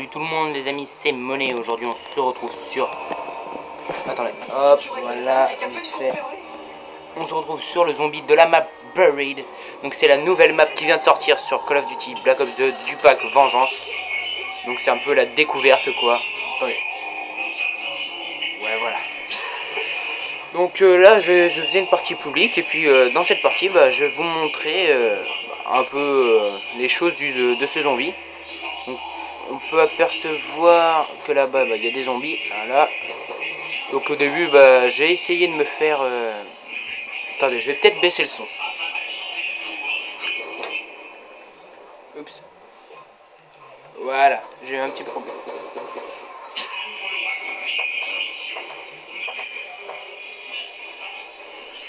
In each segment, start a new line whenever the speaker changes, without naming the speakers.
Salut tout le monde les amis, c'est Monet. Aujourd'hui on se retrouve sur... Attendez, hop, voilà, vite fait. On se retrouve sur le zombie de la map Buried. Donc c'est la nouvelle map qui vient de sortir sur Call of Duty Black Ops 2 du pack Vengeance. Donc c'est un peu la découverte quoi. Attendez. Ouais voilà. Donc là je faisais une partie publique et puis dans cette partie je vais vous montrer un peu les choses de ce zombie. Donc, on peut apercevoir que là-bas il y a des zombies. Voilà. Donc au début j'ai essayé de me faire... Attendez, je vais peut-être baisser le son. Oups. Voilà, j'ai eu un petit problème.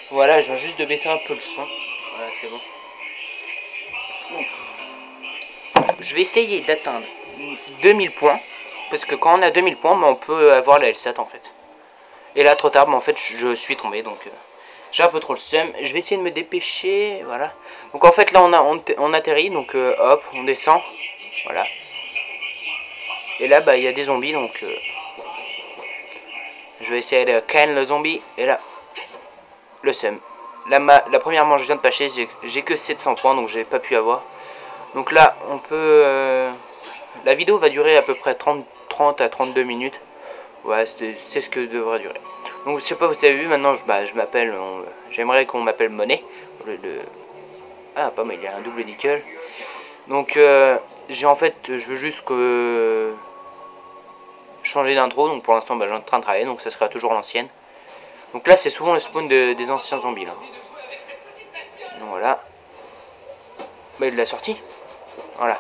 Voilà, je viens juste de baisser un peu le son. Voilà, c'est bon. Donc, je vais essayer d'atteindre 2000 points. Parce que quand on a 2000 points, on peut avoir la L7 en fait. Et là, trop tard, en fait, je suis tombé. Donc, j'ai un peu trop le seum. Je vais essayer de me dépêcher. Voilà. Donc, en fait, là, on atterrit. Donc, hop, on descend. Voilà. Et là, il y a des zombies. Donc, je vais essayer de canne le zombie. Et là, le seum. La première manche, je viens de pâcher. J'ai que 700 points. Donc, j'ai pas pu avoir. Donc, là, on peut... la vidéo va durer à peu près 30 à 32 minutes. Ouais, c'est ce que devrait durer. Donc je sais pas, vous avez vu, maintenant je m'appelle, j'aimerais qu'on m'appelle Monet. Ah pas mal, il y a un double nickel. Donc j'ai en fait, je veux juste que changer d'intro. Donc pour l'instant je suis en train de travailler, donc ça sera toujours l'ancienne. Donc là c'est souvent le spawn des anciens zombies là. Donc voilà. Il l'a sorti. Voilà.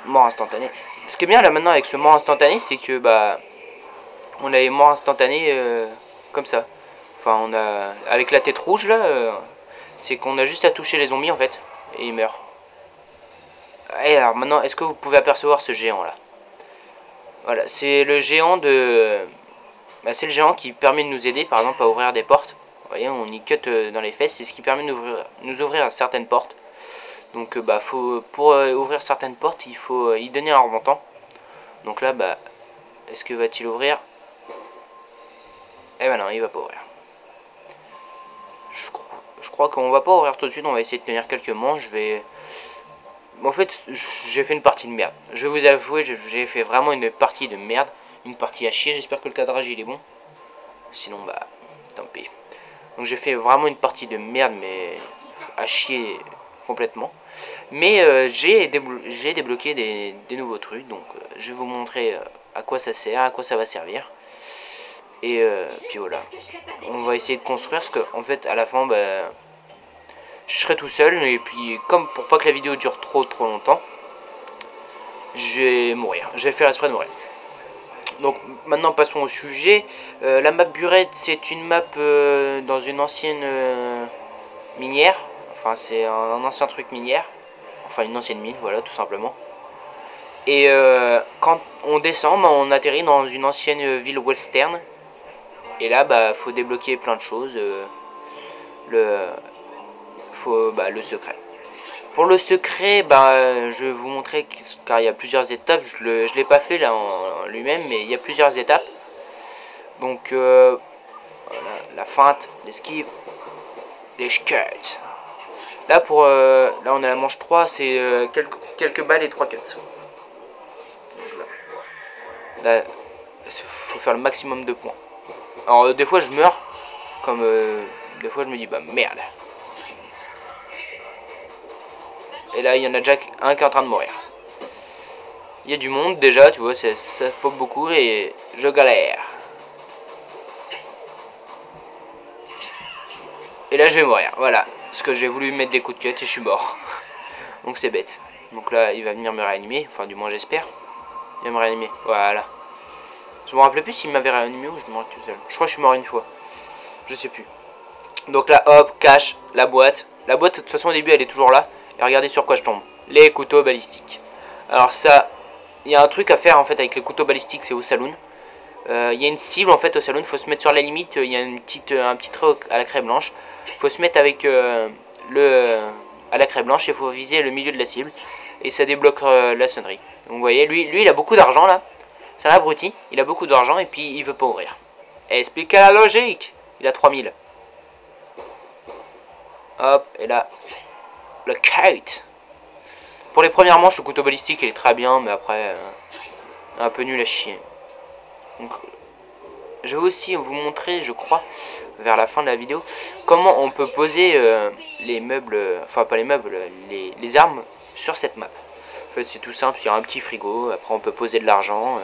Mort instantanée. Ce qui est bien là maintenant avec ce mort instantané, c'est que on a les morts instantanés comme ça. Enfin, on a avec la tête rouge là, c'est qu'on a juste à toucher les zombies en fait et ils meurent. Et alors maintenant, est-ce que vous pouvez apercevoir ce géant là? Voilà, c'est le géant c'est le géant qui permet de nous aider, par exemple, à ouvrir des portes. Vous voyez, on y cut dans les fesses, c'est ce qui permet de nous ouvrir certaines portes. Donc, pour ouvrir certaines portes, il faut y donner un remontant. Donc là, est-ce que va-t-il ouvrir? Eh ben non, il va pas ouvrir. Je crois qu'on va pas ouvrir tout de suite, on va essayer de tenir quelques manches. En fait, j'ai fait une partie de merde. Je vais vous avouer, j'ai fait vraiment une partie de merde. Une partie à chier, j'espère que le cadrage il est bon. Sinon, tant pis. Donc j'ai fait vraiment une partie de merde, mais à chier complètement. Mais j'ai débloqué des nouveaux trucs, donc je vais vous montrer à quoi ça sert, à quoi ça va servir. Et puis voilà. On va essayer de construire, parce qu'en fait, à la fin, je serai tout seul. Et puis, comme pour pas que la vidéo dure trop longtemps, je vais mourir. Je vais faire exprès de mourir. Donc maintenant passons au sujet. La map Buried, c'est une map dans une ancienne minière. Enfin c'est un ancien truc minière. Enfin une ancienne mine, voilà tout simplement. Et quand on descend, on atterrit dans une ancienne ville western. Et là faut débloquer plein de choses. Le secret. Pour le secret, je vais vous montrer, car il y a plusieurs étapes. Je l'ai pas fait là en lui-même, mais il y a plusieurs étapes. Donc voilà, la feinte, l'esquive, les cuts. Là là on a la manche 3, c'est quelques balles et 3 cuts. Là, faut faire le maximum de points. Alors des fois je meurs, comme des fois je me dis merde. Et là il y en a déjà un qui est en train de mourir. Il y a du monde déjà, tu vois, ça pop beaucoup et je galère. Et là je vais mourir, voilà. Parce que j'ai voulu mettre des coups de cut et je suis mort. Donc c'est bête. Donc là il va venir me réanimer, enfin du moins j'espère. Il va me réanimer, voilà. Je me rappelais plus s'il m'avait réanimé ou je me rappelle tout seul. Je crois que je suis mort une fois. Je sais plus. Donc là hop, cache la boîte. La boîte de toute façon au début elle est toujours là. Et regardez sur quoi je tombe. Les couteaux balistiques. Alors ça, il y a un truc à faire en fait avec les couteaux balistiques, c'est au saloon. Il y a une cible en fait au saloon, il faut se mettre sur la limite, il y a un petit trait à la craie blanche. Il faut se mettre avec à la craie blanche et il faut viser le milieu de la cible. et ça débloque la sonnerie. Donc vous voyez, lui il a beaucoup d'argent là. C'est un abruti, il a beaucoup d'argent et puis il veut pas ouvrir. Expliquez la logique. Il a 3000. Hop, et là, le kite. Pour les premières manches, le couteau balistique il est très bien, mais après, un peu nul à chier. Donc, je vais aussi vous montrer, je crois, vers la fin de la vidéo, comment on peut poser les meubles, enfin pas les meubles, les armes sur cette map. En fait, c'est tout simple, il y a un petit frigo, après on peut poser de l'argent,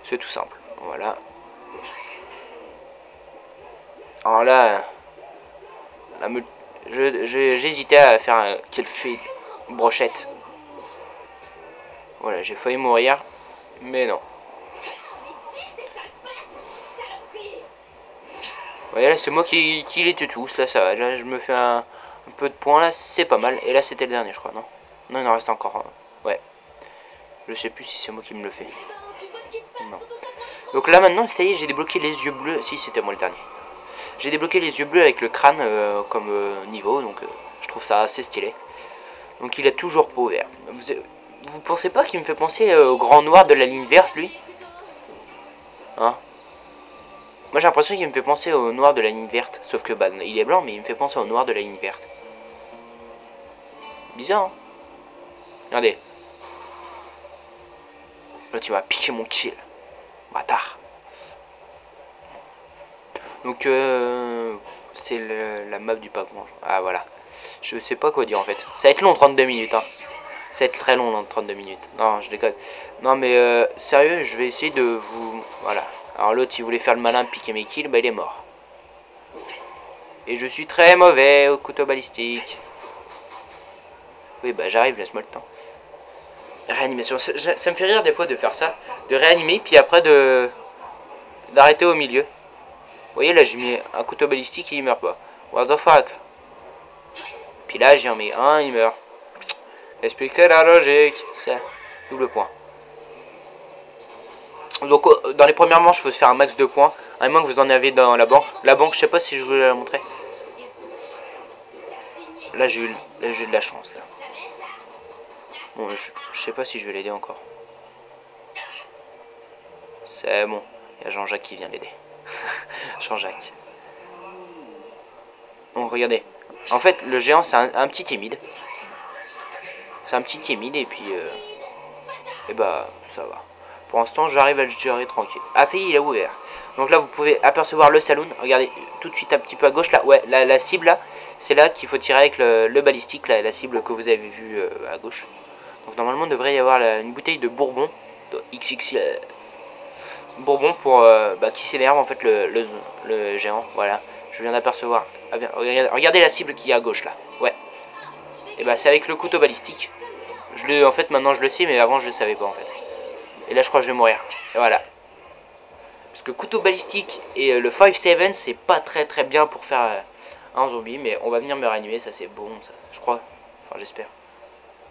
c'est tout simple. Voilà. Alors là, j'hésitais à faire qu'elle fait une brochette. Voilà, j'ai failli mourir, mais non. Voyez là, c'est moi qui les tue tous, là ça va. Là, je me fais un peu de points, là c'est pas mal. Et là c'était le dernier, je crois, non? Non, il en reste encore un. Ouais. Je sais plus si c'est moi qui me le fais. Non. Donc là maintenant, ça y est, j'ai débloqué les yeux bleus. Si, c'était moi le dernier. J'ai débloqué les yeux bleus avec le crâne comme niveau, donc je trouve ça assez stylé. Donc il a toujours peau vert. Vous pensez pas qu'il me fait penser au grand noir de la ligne verte, lui? Hein? Moi j'ai l'impression qu'il me fait penser au noir de la ligne verte. Sauf que bah il est blanc, mais il me fait penser au noir de la ligne verte. Bizarre, hein? Regardez. Là tu vas piquer mon kill. Bâtard. Donc c'est la map du Pac-Man. Ah voilà. Je sais pas quoi dire en fait. Ça va être long 32 minutes hein. Ça va être très long dans 32 minutes. Non, je déconne. Non mais sérieux, je vais essayer de vous... Voilà. Alors l'autre il voulait faire le malin, piquer mes kills, bah il est mort. Et je suis très mauvais au couteau balistique. Oui bah j'arrive, laisse-moi le temps. Réanimation, ça me fait rire des fois de faire ça. De réanimer, puis après d'arrêter au milieu. Vous voyez là j'ai mis un couteau balistique et il meurt pas. What the fuck. Puis là j'en mets un, il meurt. Expliquez la logique. C'est double point. Donc dans les premières manches, il faut se faire un max de points. À moins que vous en avez dans la banque. La banque, je sais pas si je vous la montrer. Là j'ai eu de la chance là. Bon, je sais pas si je vais l'aider encore. C'est bon. Il y a Jean-Jacques qui vient l'aider. Jean-Jacques. Bon, regardez. En fait, le géant, c'est un petit timide. C'est un petit timide et puis... et bah, ça va. Pour l'instant, j'arrive à le gérer tranquille. Ah, ça y est, il a ouvert. Donc là, vous pouvez apercevoir le saloon. Regardez, tout de suite un petit peu à gauche, là. Ouais, la cible, là, c'est là qu'il faut tirer avec le balistique, là, la cible que vous avez vue à gauche. Donc normalement, il devrait y avoir une bouteille de bourbon, de XXL. Bourbon pour qui s'énerve, en fait, le géant. Voilà, je viens d'apercevoir. Ah, bien, regardez la cible qui est à gauche, là. Ouais. Et bah, c'est avec le couteau balistique. En fait, maintenant, je le sais, mais avant, je le savais pas, en fait. Et là, je crois que je vais mourir. Et voilà. Parce que couteau balistique et le 5-7, c'est pas très bien pour faire un zombie. Mais on va venir me réanimer, ça c'est bon, ça, je crois. Enfin, j'espère.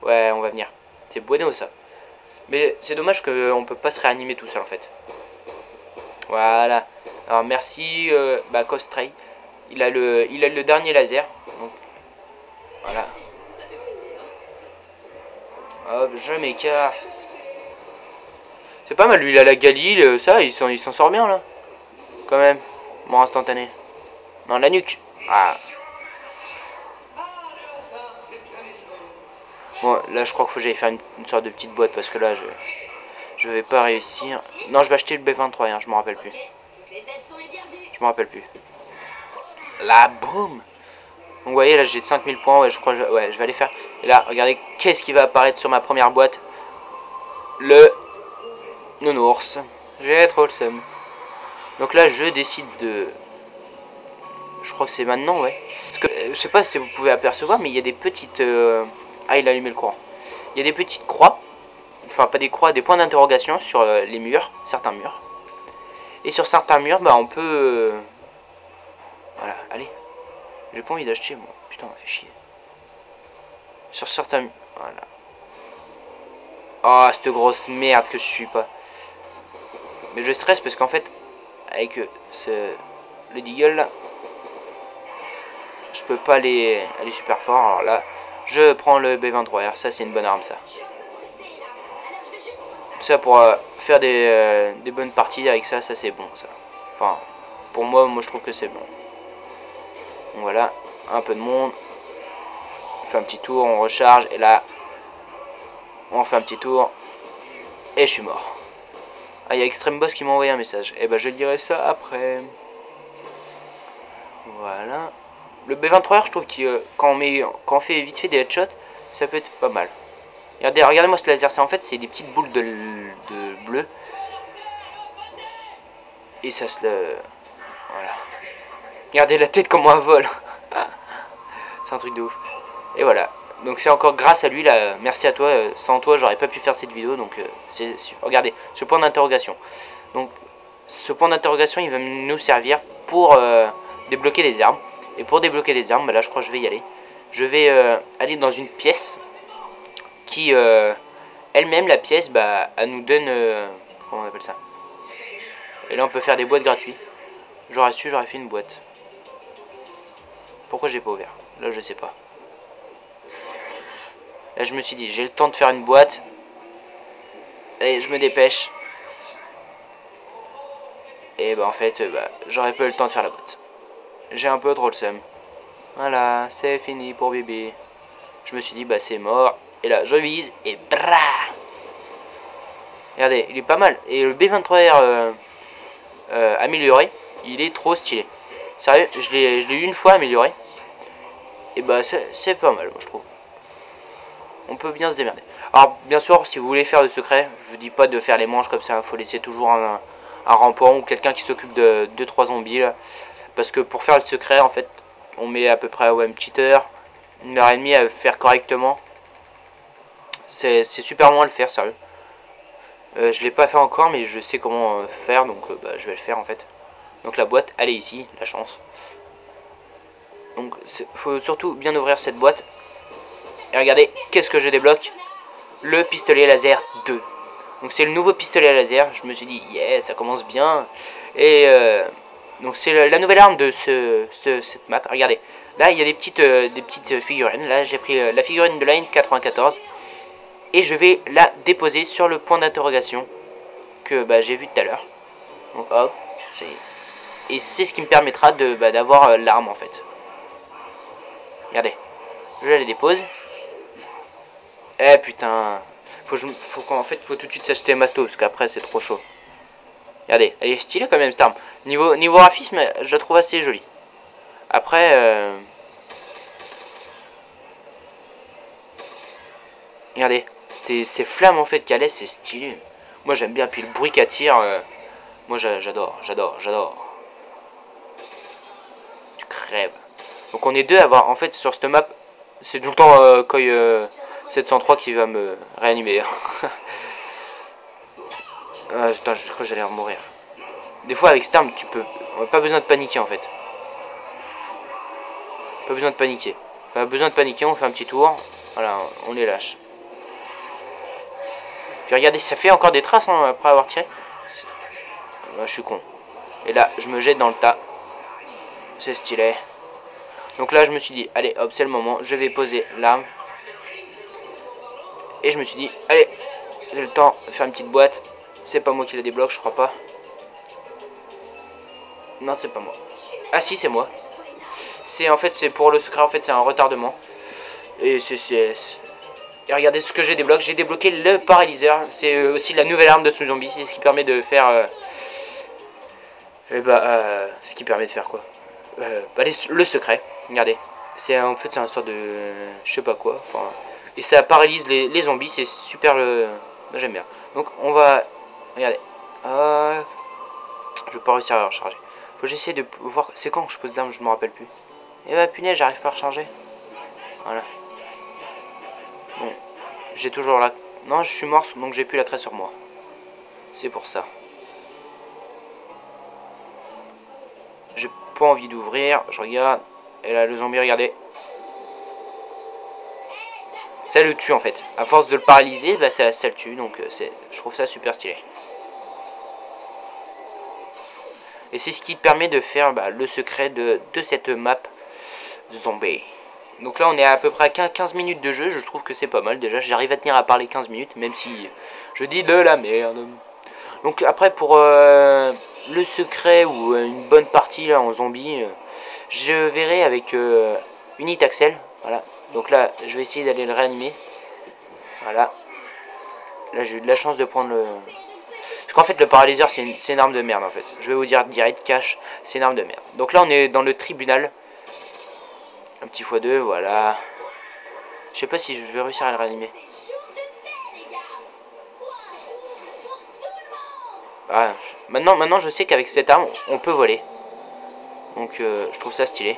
Ouais, on va venir. C'est bueno, ça. Mais c'est dommage qu'on peut pas se réanimer tout seul, en fait. Voilà. Alors, merci, Costray. Il a le dernier laser. Donc, voilà. Hop, je m'écarte. C'est pas mal, lui, il a la Galil, ça, il s'en sort bien, là. Quand même. Mort instantané. Non, la nuque. Ah. Bon, là, je crois qu'il faut que j'aille faire une sorte de petite boîte, parce que là, je vais pas réussir. Non, je vais acheter le B23, hein, je m'en rappelle plus. Je m'en rappelle plus. La boum. Donc, vous voyez, là, j'ai 5000 points, ouais, je crois, ouais, je vais aller faire. Et là, regardez, qu'est-ce qui va apparaître sur ma première boîte? Le nounours. J'ai trop le seum. Donc là, je décide de... Je crois que c'est maintenant, ouais. Parce que, je sais pas si vous pouvez apercevoir, mais il y a des petites... Ah, il a allumé le courant. Il y a des petites croix. Enfin, pas des croix, des points d'interrogation sur les murs. Certains murs. Et sur certains murs, bah, on peut... Voilà, allez. J'ai pas envie d'acheter, moi. Putain, ça fait chier. Sur certains murs... Voilà. Oh, cette grosse merde que je suis pas. Mais je stresse parce qu'en fait, avec le deagle là, je peux pas aller super fort. Alors là, je prends le B23R. Ça, c'est une bonne arme, ça. Ça, pour faire des bonnes parties avec ça, c'est bon, ça. Enfin, pour moi, je trouve que c'est bon. Donc voilà, un peu de monde. On fait un petit tour, on recharge, et là, on fait un petit tour, et je suis mort. Ah, il y a Extreme Boss qui m'a envoyé un message. Et ben, je dirai ça après. Voilà. Le B23R, je trouve que quand on fait vite fait des headshots, ça peut être pas mal. Regardez-moi ce laser, en fait, c'est des petites boules de bleu. Et ça se le... Voilà. Regardez la tête comment elle vole. C'est un truc de ouf. Et voilà. Donc c'est encore grâce à lui là. Merci à toi. Sans toi, j'aurais pas pu faire cette vidéo. Donc regardez ce point d'interrogation. Donc ce point d'interrogation, il va nous servir pour débloquer les armes. Et pour débloquer les armes, bah là je crois que je vais y aller. Je vais aller dans une pièce qui elle-même, la pièce, bah elle nous donne comment on appelle ça. Et là on peut faire des boîtes gratuites. J'aurais su, j'aurais fait une boîte. Pourquoi j'ai pas ouvert? Là je sais pas. Là je me suis dit j'ai le temps de faire une boîte. Allez, je me dépêche. Et bah en fait j'aurais pas eu le temps de faire la boîte. J'ai un peu trop le seum. Voilà, c'est fini pour bébé. Je me suis dit bah c'est mort. Et là je vise et bra. Regardez, il est pas mal. Et le B23R amélioré, il est trop stylé. Sérieux, je l'ai eu une fois amélioré. Et bah c'est pas mal moi je trouve. On peut bien se démerder. Alors bien sûr si vous voulez faire de secret, je vous dis pas de faire les manches comme ça. Il faut laisser toujours un rampant ou quelqu'un qui s'occupe de 2-3 zombies là. Parce que pour faire le secret en fait on met à peu près une petite heure, 1 heure et demie à faire correctement. C'est super loin à le faire sérieux. Je l'ai pas fait encore mais je sais comment faire donc je vais le faire en fait. Donc la boîte elle est ici, la chance. Donc faut surtout bien ouvrir cette boîte. Et regardez, qu'est-ce que je débloque? Le pistolet laser 2. Donc c'est le nouveau pistolet laser. Je me suis dit, yeah, ça commence bien. Et donc c'est la nouvelle arme de cette map. Regardez, là il y a des petites figurines. Là j'ai pris la figurine de Line 94. Et je vais la déposer sur le point d'interrogation que j'ai vu tout à l'heure. Donc hop, et c'est ce qui me permettra d'avoir l'arme en fait. Regardez, je la dépose. Eh putain, faut tout de suite s'acheter Masto parce qu'après c'est trop chaud. Regardez, elle est stylée quand même cette arme. Niveau graphisme, je la trouve assez jolie. Après, regardez, ces flammes en fait qu'elle est, c'est stylé. Moi j'aime bien, puis le bruit qu'elle tire, moi j'adore. Tu crèves. Donc on est deux à avoir, en fait sur cette map, c'est tout le temps Koi 703 qui va me réanimer. Putain, je crois que j'allais mourir. Des fois avec cette arme, on n'a pas besoin de paniquer en fait. Pas besoin de paniquer. Pas besoin de paniquer, on fait un petit tour. Voilà, on les lâche. Puis regardez, ça fait encore des traces hein, après avoir tiré. Je suis con. Et là, je me jette dans le tas. C'est stylé. Donc là, je me suis dit, allez, hop, c'est le moment. Je vais poser l'arme. Et je me suis dit, allez, j'ai le temps de faire une petite boîte. C'est pas moi qui la débloque, je crois pas. Non, c'est pas moi. Ah si, c'est moi. En fait, c'est pour le secret, en fait, c'est un retardement. Et et regardez ce que j'ai débloqué. J'ai débloqué le paralyseur. C'est aussi la nouvelle arme de ce zombie. C'est ce qui permet de faire... ce qui permet de faire quoi le secret. Regardez. En fait, c'est un sort de... je sais pas quoi. Enfin, et ça paralyse les zombies. C'est super le... J'aime bien. Donc, on va... Regardez. Je vais pas réussir à la recharger. Faut que j'essaie de voir... C'est quand que je pose l'arme, je me rappelle plus. Et bah punaise, j'arrive pas à recharger. Voilà. Bon. J'ai toujours la... Non, je suis mort, donc j'ai plus la craie sur moi. C'est pour ça. J'ai pas envie d'ouvrir. Je regarde. Et là, le zombie, regardez. Ça le tue en fait. À force de le paralyser, ça le tue. Donc je trouve ça super stylé. Et c'est ce qui permet de faire le secret de cette map de zombie. Donc là on est à peu près à 15 minutes de jeu, je trouve que c'est pas mal déjà, j'arrive à tenir à parler 15 minutes, même si je dis de la merde. Donc après pour le secret ou une bonne partie là en zombie, je verrai avec Unit Axel, voilà. Donc là je vais essayer d'aller le réanimer, voilà. Là j'ai eu de la chance de prendre le... Parce qu'en fait le paralyseur c'est une arme de merde en fait. Je vais vous dire direct, cash, c'est une arme de merde. Donc là on est dans le tribunal. Un petit x2, voilà. Je sais pas si je vais réussir à le réanimer. Ah, maintenant je sais qu'avec cette arme on peut voler. Donc je trouve ça stylé.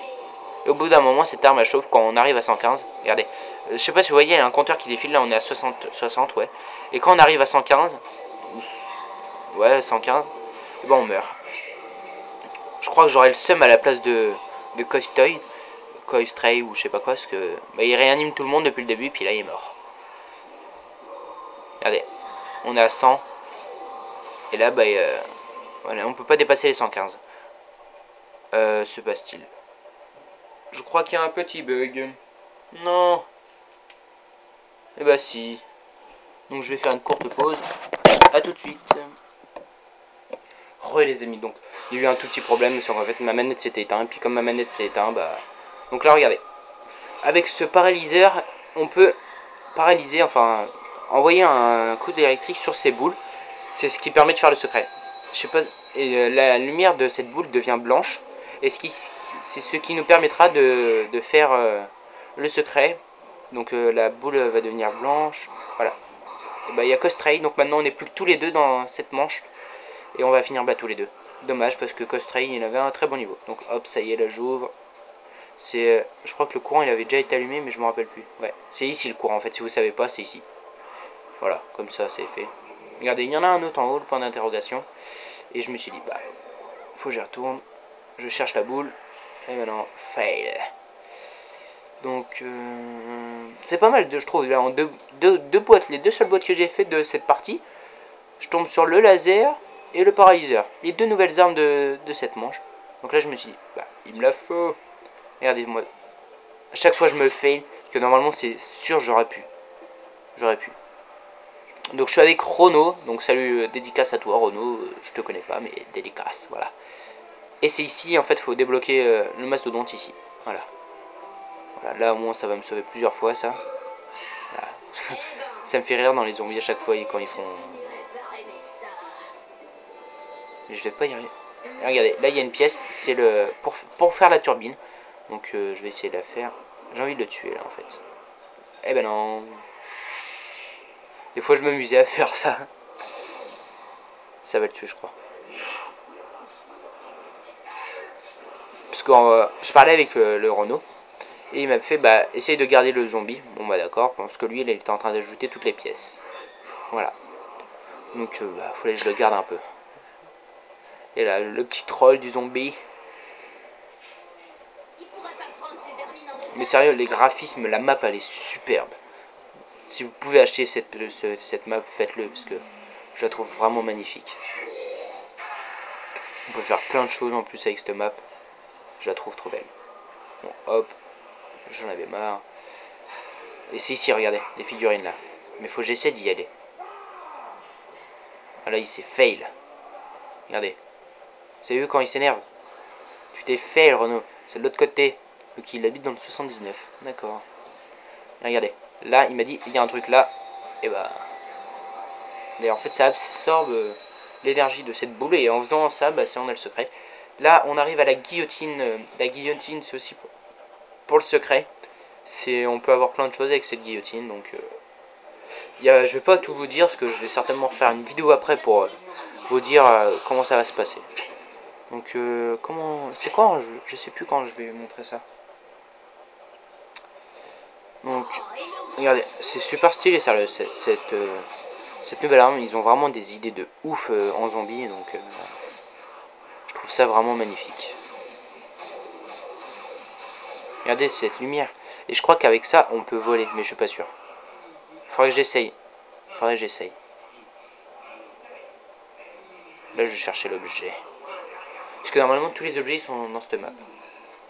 Et au bout d'un moment cette arme elle chauffe quand on arrive à 115. Regardez. Je sais pas si vous voyez, il y a un compteur qui défile, là on est à 60 ouais. Et quand on arrive à 115, ouais 115, et ben on meurt. Je crois que j'aurai le seum à la place de Coistray ou je sais pas quoi, parce que bah, il réanime tout le monde depuis le début, puis là il est mort. Regardez, on est à 100, et là bah voilà, on peut pas dépasser les 115. Se passe-t-il? Je crois qu'il y a un petit bug. Non. Eh bah si. Donc je vais faire une courte pause. A tout de suite. Re les amis, donc il y a eu un tout petit problème, c'est qu'en fait ma manette s'était éteinte, et puis comme ma manette s'est éteinte, bah... Donc là regardez, avec ce paralyseur, on peut paralyser, enfin, envoyer un coup d'électrique sur ces boules, c'est ce qui permet de faire le secret. Je sais pas, et la lumière de cette boule devient blanche, et c'est ce qui nous permettra de faire le secret. Donc la boule va devenir blanche, voilà. Et bah il y a Costray, donc maintenant on n'est plus que tous les deux dans cette manche. Et on va finir tous les deux. Dommage parce que Costray il avait un très bon niveau. Donc hop, ça y est, là j'ouvre. C'est, je crois que le courant il avait déjà été allumé, mais je me rappelle plus. Ouais, c'est ici le courant en fait. Si vous savez pas, c'est ici. Voilà, comme ça c'est fait. Regardez, il y en a un autre en haut, le point d'interrogation. Et je me suis dit, bah, faut que j'y retourne. Je cherche la boule. Et maintenant, fail. Donc, c'est pas mal, je trouve. Là, en deux boîtes, les deux seules boîtes que j'ai fait de cette partie, je tombe sur le laser et le paralyseur. Les deux nouvelles armes de cette manche. Donc là, je me suis dit, bah, il me la faut. Regardez-moi. À chaque fois, je me fail. Que normalement, c'est sûr, j'aurais pu. J'aurais pu. Donc, je suis avec Renault. Donc, salut, dédicace à toi, Renault. Je te connais pas, mais dédicace. Voilà. Et c'est ici, en fait, il faut débloquer le mastodonte ici. Voilà. Voilà. Là, au moins, ça va me sauver plusieurs fois, ça. Voilà. Ça me fait rire dans les zombies à chaque fois quand ils font. Je vais pas y arriver. Regardez, là il y a une pièce, c'est le pour faire la turbine. Donc je vais essayer de la faire. J'ai envie de le tuer là en fait. Eh ben non. Des fois je m'amusais à faire ça. Ça va le tuer je crois. Parce que je parlais avec le Renault. Et il m'a fait bah essaye de garder le zombie. Bon bah d'accord, parce que lui il était en train d'ajouter toutes les pièces. Voilà. Donc bah fallait que je le garde un peu. Et là le petit troll du zombie. Mais sérieux, les graphismes, la map elle est superbe. Si vous pouvez acheter cette map, faites-le parce que je la trouve vraiment magnifique. On peut faire plein de choses en plus avec cette map. Je la trouve trop belle. Bon, hop, j'en avais marre. Et c'est ici, regardez, les figurines là. Mais faut que j'essaie d'y aller. Ah là, il s'est fail. Regardez. Vous avez vu quand il s'énerve? Tu t'es fail, Renault. C'est de l'autre côté. Donc il habite dans le 79. D'accord. Regardez. Là, il m'a dit, il y a un truc là. Et bah... Mais en fait, ça absorbe l'énergie de cette boule. Et en faisant ça, bah, on a le secret. Là, on arrive à la guillotine. La guillotine, c'est aussi pour le secret. On peut avoir plein de choses avec cette guillotine. Donc, je vais pas tout vous dire, parce que je vais certainement refaire une vidéo après pour vous dire comment ça va se passer. Donc, comment... C'est quoi je sais plus quand je vais montrer ça. Donc, regardez, c'est super stylé ça, cette nouvelle arme. Ils ont vraiment des idées de ouf en zombie. Donc, je trouve ça vraiment magnifique. Regardez cette lumière. Et je crois qu'avec ça, on peut voler, mais je suis pas sûr. Faudrait que j'essaye. Faudrait que j'essaye. Là, je vais chercher l'objet. Parce que normalement, tous les objets sont dans cette map.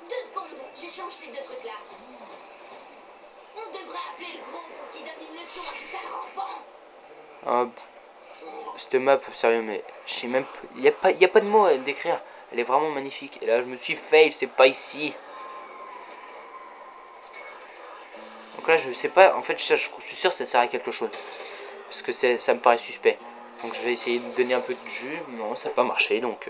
2 secondes, j'échange ces 2 trucs là.
Hop. Cette map, sérieux, mais je sais même, il y a pas de mots à décrire. Elle est vraiment magnifique. Et là, je me suis fail, c'est pas ici. Donc là, je sais pas. En fait, je suis sûr que ça sert à quelque chose, parce que ça me paraît suspect. Donc je vais essayer de donner un peu de jus. Non, ça n'a pas marché, donc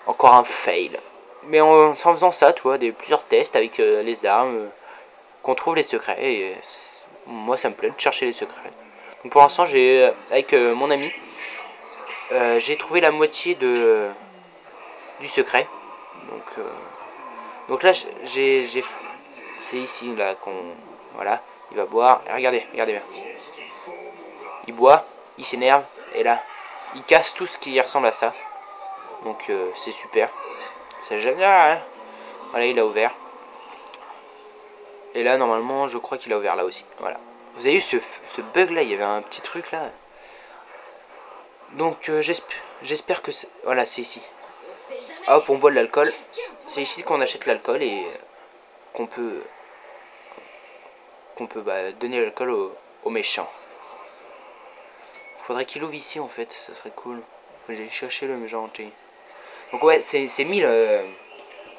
encore un fail. Mais en faisant ça, tu vois, plusieurs tests avec les armes, qu'on trouve les secrets. Et moi, ça me plaît de chercher les secrets. Donc pour l'instant, j'ai avec mon ami, j'ai trouvé la moitié du secret. Donc là, c'est ici là qu'on, voilà, il va boire. Et regardez bien. Il boit, il s'énerve et là, il casse tout ce qui ressemble à ça. Donc c'est super, c'est génial. Hein, voilà, il a ouvert. Et là, normalement, je crois qu'il a ouvert là aussi. Voilà. Vous avez eu ce bug là, il y avait un petit truc là. Donc j'espère que voilà, c'est ici. Hop, on boit de l'alcool. C'est ici qu'on achète l'alcool et qu'on peut donner l'alcool aux méchants. Faudrait qu'il ouvre ici en fait, ça serait cool. Faut aller chercher le gentil. Donc ouais, c'est 1000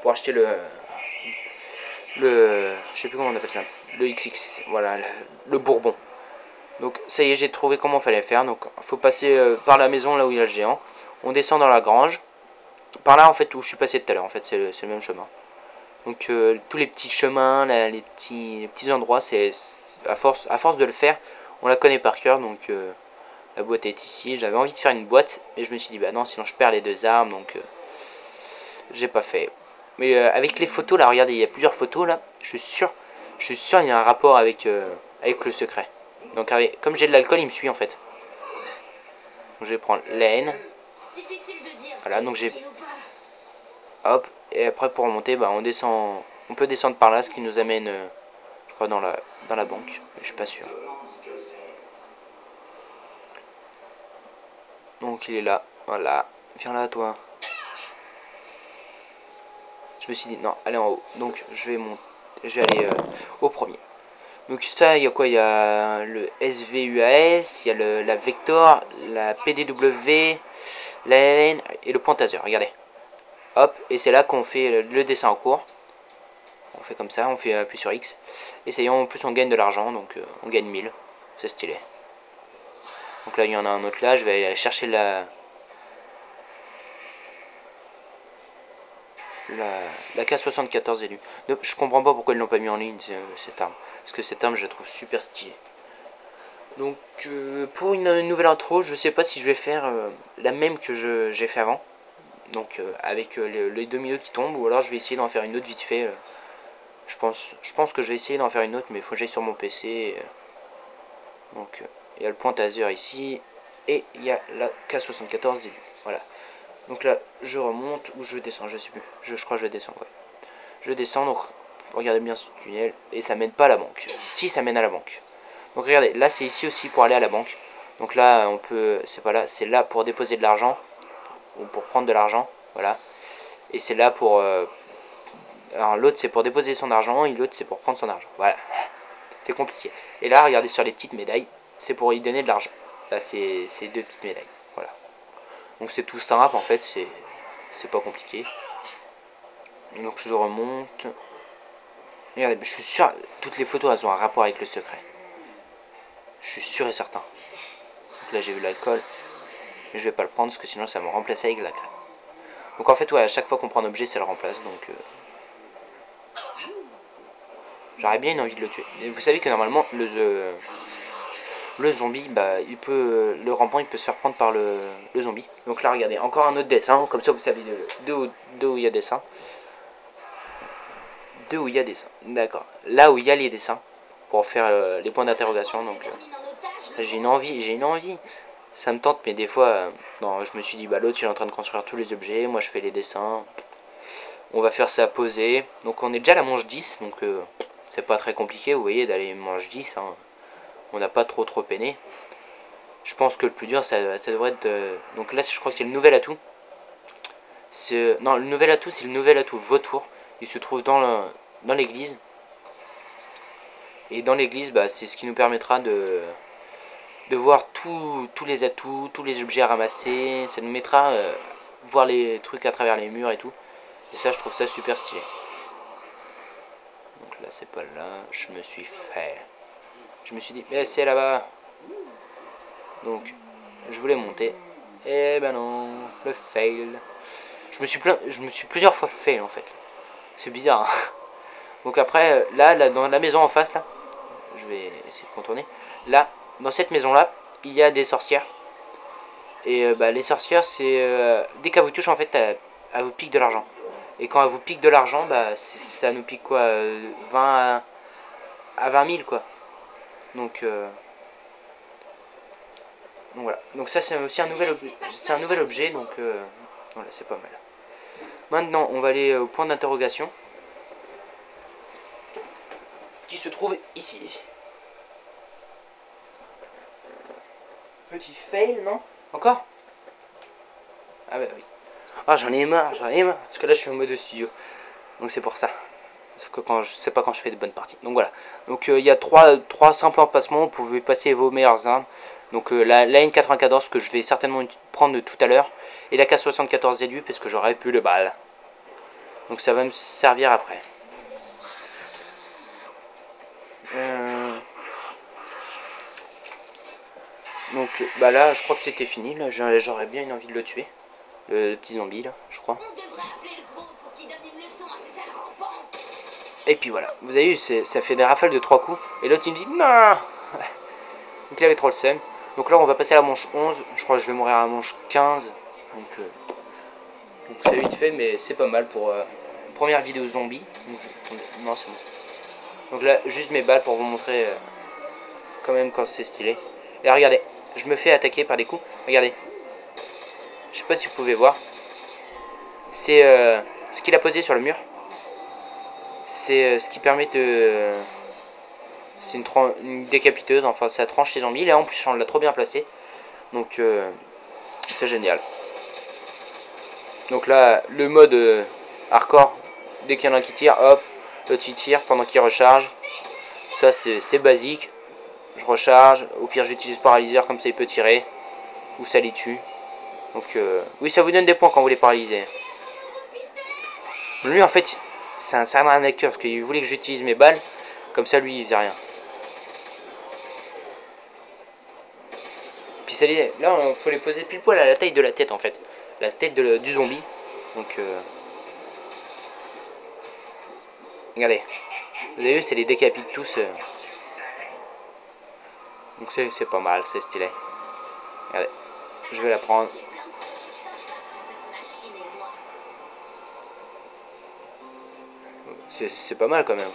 pour acheter je sais plus comment on appelle ça, le XX, voilà, le bourbon. Donc ça y est, j'ai trouvé comment fallait faire. Donc faut passer par la maison là où il y a le géant. On descend dans la grange. Par là en fait où je suis passé tout à l'heure, en fait c'est le même chemin. Donc tous les petits chemins, là, les petits endroits, c'est à force de le faire, on la connaît par cœur. Donc la boîte est ici. J'avais envie de faire une boîte, mais je me suis dit bah non, sinon je perds les deux armes, donc j'ai pas fait. Mais avec les photos là, regardez, il y a plusieurs photos là. Je suis sûr, il y a un rapport avec le secret. Donc comme j'ai de l'alcool, il me suit en fait. Donc je vais prendre la haine. Voilà, donc j'ai, hop, et après pour remonter, on descend, on peut descendre par là, ce qui nous amène, je crois dans la banque. Mais je suis pas sûr. Donc il est là, voilà. Viens là toi. Je me suis dit non, allez en haut. Donc je vais aller au premier. Donc ça, il y a quoi? Il y a le SVUAS, il y a la Vector, la PDW, la LN et le pointateur. Regardez. Hop, et c'est là qu'on fait le dessin en cours. On fait comme ça, on fait appuyer sur X. Essayons, en plus on gagne de l'argent, donc on gagne 1000. C'est stylé. Donc là, il y en a un autre là, je vais aller chercher la K74 élue. Je comprends pas pourquoi ils l'ont pas mis en ligne, cette arme. Parce que cette arme, je la trouve super stylée. Donc pour une nouvelle intro, je sais pas si je vais faire la même que j'ai fait avant. Donc avec les 2 minutes qui tombent, ou alors je vais essayer d'en faire une autre vite fait. Je pense que je vais essayer d'en faire une autre, mais il faut que j'aille sur mon PC. Donc il y a le point taser ici, et il y a la K74 début. Voilà. Donc là, je remonte ou je descends, je sais plus. Je crois que je descends, ouais. Je descends, donc regardez bien ce tunnel, et ça mène pas à la banque. Si, ça mène à la banque. Donc regardez, là c'est ici aussi pour aller à la banque. Donc là, on peut, c'est pas là, c'est là pour déposer de l'argent, ou pour prendre de l'argent, voilà. Et c'est là pour, alors l'autre c'est pour déposer son argent, et l'autre c'est pour prendre son argent, voilà. C'est compliqué. Et là, regardez sur les petites médailles, c'est pour y donner de l'argent. Là, c'est 2 petites médailles, voilà. Donc c'est tout simple en fait, c'est pas compliqué. Donc je remonte. Regardez, je suis sûr, toutes les photos elles ont un rapport avec le secret. Je suis sûr et certain. Donc là j'ai eu l'alcool, mais je vais pas le prendre parce que sinon ça va me remplacer avec la crème. Donc en fait ouais, à chaque fois qu'on prend un objet ça le remplace, donc j'aurais bien une envie de le tuer. Et vous savez que normalement le zombie, le rampant il peut se faire prendre par le zombie. Donc là regardez, encore un autre dessin, comme ça vous savez de où il y a dessin. De où il y a dessin, d'accord. Là où il y a les dessins, pour faire les points d'interrogation, donc j'ai une envie. Ça me tente, mais des fois, non, je me suis dit, l'autre il est en train de construire tous les objets, moi je fais les dessins. On va faire ça poser. Donc on est déjà à la manche 10, donc c'est pas très compliqué, vous voyez, d'aller manche 10. Hein. On n'a pas trop peiné. Je pense que le plus dur, ça devrait être... donc là, je crois que c'est le nouvel atout. Non, le nouvel atout, c'est le nouvel atout vautour. Il se trouve dans l'église. Et dans l'église, c'est ce qui nous permettra de voir tous les atouts, tous les objets à ramasser. Ça nous mettra voir les trucs à travers les murs et tout. Et ça, je trouve ça super stylé. Donc là, c'est pas là. Je me suis fait. Je me suis dit, mais c'est là-bas. Donc, je voulais monter. Et ben non, le fail. Je me suis plusieurs fois fail en fait. C'est bizarre. Hein. Donc après, là, dans la maison en face, là, je vais essayer de contourner. Là, dans cette maison-là, il y a des sorcières. Et bah, les sorcières, c'est dès qu'elles vous touchent, en fait, elles vous piquent de l'argent. Et quand elles vous piquent de l'argent, bah, ça nous pique quoi 20 à 20 000 quoi. Donc voilà. Donc ça, c'est aussi un nouvel objet. C'est un nouvel objet, donc voilà, c'est pas mal. Maintenant, on va aller au point d'interrogation qui se trouve ici. Petit fail, non? Encore? Ah bah oui. Ah, j'en ai marre, Parce que là, je suis en mode studio. Donc c'est pour ça. Parce que quand je sais pas quand je fais de bonnes parties. Donc voilà. Donc il y a trois simples emplacements. Vous pouvez passer vos meilleures armes. Donc la N94 que je vais certainement prendre tout à l'heure. Et la K74 ZU parce que j'aurais pu le bal. Donc ça va me servir après. Donc bah là je crois que c'était fini. Là j'aurais bien une envie de le tuer. Le petit zombie là, je crois. Et puis voilà, vous avez vu, ça fait des rafales de 3 coups. Et l'autre il me dit non. Donc il avait trop le seum. Donc là on va passer à la manche 11. Je crois que je vais mourir à la manche 15. Donc c'est vite fait, mais c'est pas mal pour première vidéo zombie. Donc, non, c'est bon. Donc là, juste mes balles pour vous montrer quand même quand c'est stylé. Et là, regardez, je me fais attaquer par des coups. Regardez, je sais pas si vous pouvez voir. C'est ce qu'il a posé sur le mur. C'est ce qui permet de. C'est une décapiteuse, enfin ça tranche les zombies. Là en plus on l'a trop bien placé. Donc c'est génial. Donc là, le mode hardcore, dès qu'il y en a un qui tire, hop, l'autre il tire pendant qu'il recharge. Ça c'est basique. Je recharge, au pire j'utilise paralyseur comme ça il peut tirer. Ou ça les tue. Donc oui ça vous donne des points quand vous les paralysez. Lui en fait c'est un arnaqueur parce qu'il voulait que j'utilise mes balles. Comme ça lui il faisait rien. Puis ça là il faut les poser pile poil à la taille de la tête en fait. La tête du zombie. Donc regardez. Vous avez vu c'est les décapite tous. Donc c'est pas mal, c'est stylé. Regardez. Je vais la prendre. C'est pas mal quand même.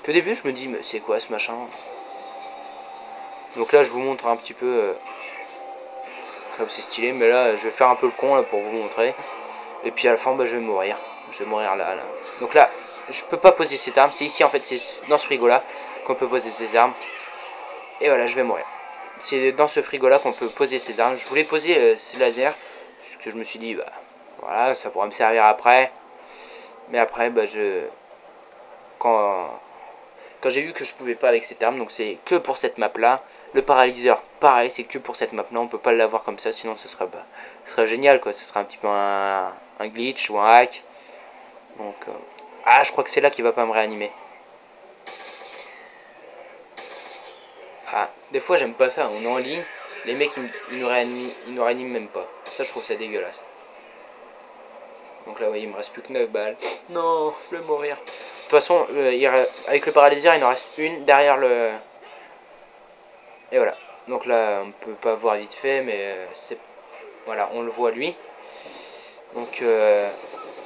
Puis au début je me dis mais c'est quoi ce machin. Donc là je vous montre un petit peu comme c'est stylé. Mais là je vais faire un peu le con là, pour vous montrer. Et puis à la fin bah, je vais mourir. Je vais mourir là. Donc là je peux pas poser cette arme. C'est ici en fait, c'est dans ce frigo là qu'on peut poser ces armes. Et voilà je vais mourir. C'est dans ce frigo là qu'on peut poser ces armes. Je voulais poser ces lasers. Parce que je me suis dit bah voilà ça pourra me servir après. Mais après bah quand j'ai vu que je pouvais pas avec cette arme, donc c'est que pour cette map là. Le paralyseur, pareil, c'est que pour cette map là, on peut pas l'avoir comme ça, sinon ce serait génial quoi, ce serait un petit peu un glitch ou un hack. Donc ah, je crois que c'est là qu'il va pas me réanimer. Ah, des fois j'aime pas ça, on est en ligne, les mecs ils nous réaniment même pas. Ça je trouve ça dégueulasse. Donc là, ouais, il me reste plus que 9 balles. Non, je vais mourir. De toute façon, avec le paralyseur, il en reste une derrière le. Et voilà. Donc là, on peut pas voir vite fait, mais c'est. Voilà, on le voit lui. Donc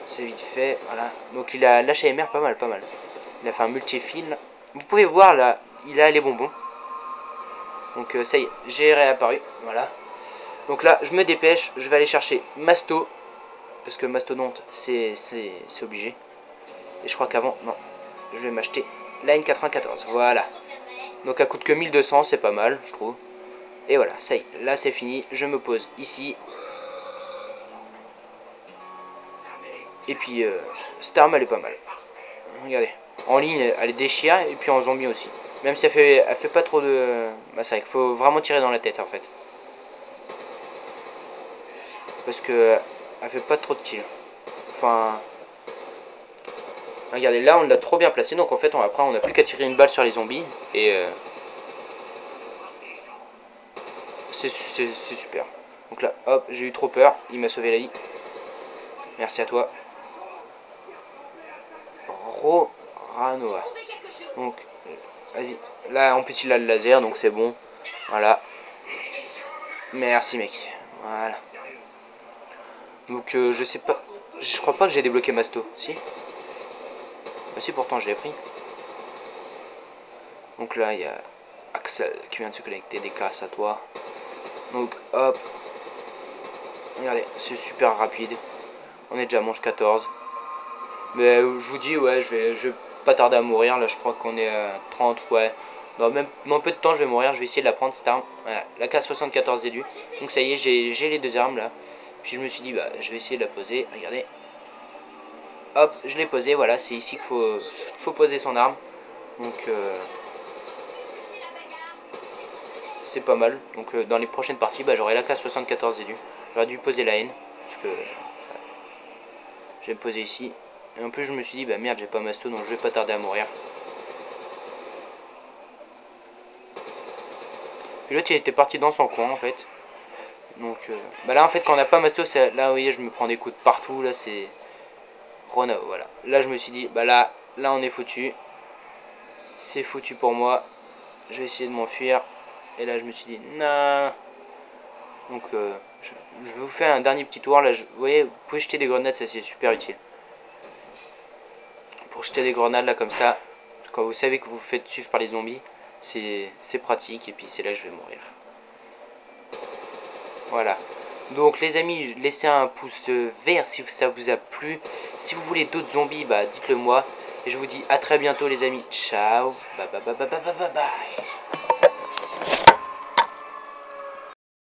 c'est vite fait. Voilà. Donc il a lâché AMR pas mal, pas mal. Il a fait un multi-fil. Vous pouvez voir là, il a les bonbons. Donc ça y est, j'ai réapparu. Voilà. Donc là, je me dépêche. Je vais aller chercher Masto. Parce que Mastodonte, c'est obligé. Et je crois qu'avant, non. Je vais m'acheter la N94. Voilà. Donc elle coûte que 1200, c'est pas mal, je trouve. Et voilà, ça y est, là c'est fini. Je me pose ici. Et puis, cette arme elle est pas mal. Regardez. En ligne, elle est déchire. Et puis en zombie aussi. Même si elle fait pas trop de... Bah c'est vrai qu'il faut vraiment tirer dans la tête en fait. Parce que elle fait pas trop de kills. Enfin... Regardez, là on l'a trop bien placé, donc en fait après on n'a plus qu'à tirer une balle sur les zombies. Et c'est super. Donc là, hop, j'ai eu trop peur, il m'a sauvé la vie. Merci à toi. Ranoa. Donc, vas-y. Là, en plus, il a le laser, donc c'est bon. Voilà. Merci, mec. Voilà. Donc, je sais pas. Je crois pas que j'ai débloqué Masto. Si? Bah, si, pourtant, je l'ai pris. Donc là, il y a Axel qui vient de se connecter. Des casses à toi. Donc, hop. Regardez, c'est super rapide. On est déjà à manche 14. Mais je vous dis, ouais, je vais pas tarder à mourir. Là, je crois qu'on est à 30, ouais. Dans peu de temps, je vais mourir. Je vais essayer de la prendre, cette arme. Voilà, la K74 d'élu. Donc, ça y est, j'ai les deux armes là. Puis, je me suis dit, bah, je vais essayer de la poser. Regardez. Hop, je l'ai posée. Voilà, c'est ici qu'il faut poser son arme. Donc, c'est pas mal. Donc, dans les prochaines parties, bah, j'aurai la K74 d'élu. J'aurais dû poser la haine. Parce que je vais me poser ici. Et en plus, je me suis dit, bah merde, j'ai pas Masto, donc je vais pas tarder à mourir. Puis l'autre, il était parti dans son coin, en fait. Donc, bah là, en fait, quand on n'a pas Masto, là, vous voyez, je me prends des coups de partout. Là, c'est Ronao, voilà. Là, je me suis dit, bah là, on est foutu. C'est foutu pour moi. Je vais essayer de m'enfuir. Et là, je me suis dit, non. Donc, je vous fais un dernier petit tour. Là, vous voyez, vous pouvez jeter des grenades, ça c'est super utile. Pour jeter des grenades, là, comme ça, quand vous savez que vous vous faites suivre par les zombies, c'est pratique. Et puis, c'est là que je vais mourir. Voilà. Donc les amis, laissez un pouce vert si ça vous a plu. Si vous voulez d'autres zombies, bah dites-le moi. Et je vous dis à très bientôt les amis. Ciao. Bye bye bye bye bye bye bye.